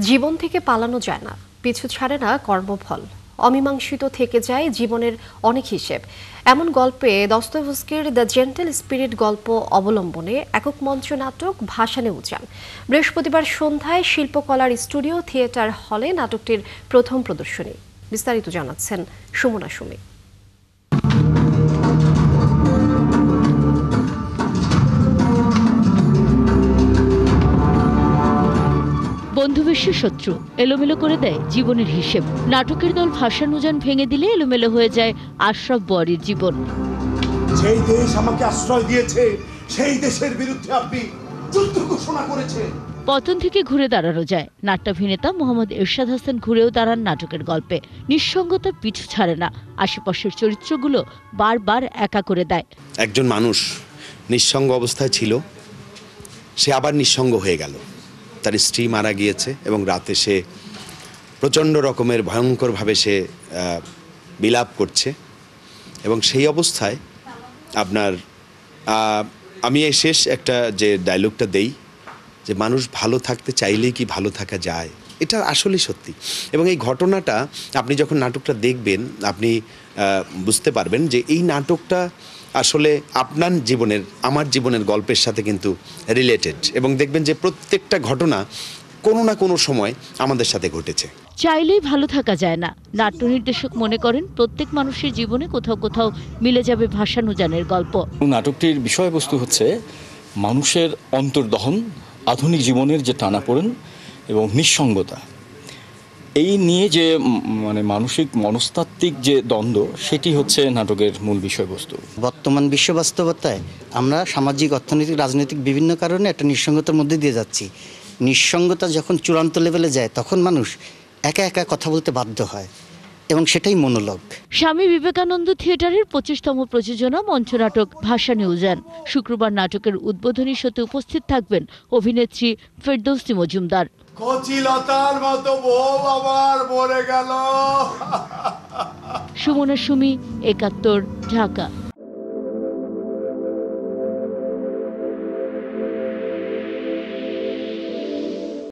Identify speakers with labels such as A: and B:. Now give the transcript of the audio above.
A: জীবন থেকে পালানো যায় না, পিছু ছাড়ে না কর্মফল, অমীমাংসিত থেকে যায় জীবনের অনেক হিসেব। এমন গল্পে দস্তয়েভস্কির দ্য জেন্টল স্পিরিট গল্প অবলম্বনে একক মঞ্চ নাটক ভাসানে উজান। বৃহস্পতিবার সন্ধ্যায় শিল্পকলার স্টুডিও থিয়েটার হলে নাটকটির প্রথম প্রদর্শনী। বিস্তারিত জানাচ্ছেন সুমনা সুমি।
B: বন্ধু বেশি শত্রু এলোমেলো করে দেয় জীবনের হিসেব। নাটকের দল ভাসানুজান ভেঙে দিলে এলোমেলো হয়ে যায় আশরাফ বরের জীবন।
C: যেই দেশ আমাকে আশ্রয় দিয়েছে সেই দেশের বিরুদ্ধে আপনি যুদ্ধ ঘোষণা করেছেন।
B: পতন থেকে ঘুরে দাঁড়ানো যায়। নাট্যাভিনেতা মোহাম্মদ এরশাদ হাসান ঘুরেও দাঁড়ান নাটকের গল্পে। নিঃসঙ্গতা পিছু ছাড়ে না, আশেপাশের চরিত্রগুলো বারবার একা করে দেয়।
D: একজন মানুষ নিঃসঙ্গ অবস্থায় ছিল, সে আবার নিঃসঙ্গ হয়ে গেল। তার স্ত্রী মারা গিয়েছে এবং রাতে সে প্রচণ্ড রকমের ভয়ঙ্করভাবে সে বিলাপ করছে। এবং সেই অবস্থায় আমি এই শেষ একটা যে ডায়লগটা দেই, যে মানুষ ভালো থাকতে চাইলেই কি ভালো থাকা যায়, এটা আসলেই সত্যি। এবং এই ঘটনাটা আপনি যখন নাটকটা দেখবেন আপনি বুঝতে পারবেন যে এই নাটকটা আসলে আপনার জীবনের, আমার জীবনের গল্পের সাথে কিন্তু রিলেটেড। এবং দেখবেন যে প্রত্যেকটা ঘটনা কোনো না কোনো সময় আমাদের সাথে ঘটেছে।
B: চাইলেই ভালো থাকা যায় না। নাট্য নির্দেশক মনে করেন প্রত্যেক মানুষের জীবনে কোথাও কোথাও মিলে যাবে ভাসানুজানের গল্প।
E: নাটকটির বিষয়বস্তু হচ্ছে মানুষের অন্তর্দহন, আধুনিক জীবনের যে টানাপোড়েন এবং নিঃসঙ্গতা, এই নিয়ে যে মানসিক মনস্তাত্ত্বিক যে দ্বন্দ্ব, সেটি হচ্ছে নাটকের মূল বিষয়বস্তু।
F: বর্তমান বিশ্ব বাস্তবতায় আমরা সামাজিক, অর্থনৈতিক, রাজনৈতিক বিভিন্ন কারণে একটা নিঃসঙ্গতার মধ্যে দিয়ে যাচ্ছি। নিঃসঙ্গতা যখন চূড়ান্ত লেভেলে যায় তখন মানুষ একা একা কথা বলতে বাধ্য হয় এবং সেটাই মনোলগ।
B: স্বামী বিবেকানন্দ থিয়েটারের 25তম প্রযোজনা মঞ্চনাটক ভাসানে উজান। শুক্রবার নাটকের উদ্বোধনী শোতে উপস্থিত থাকবেন অভিনেত্রী ফেরদৌসী মজুমদার।
C: কচিলতার মতো বউ আমার মরে গেল।
B: সুমনা সুমি, ৭১, ঢাকা।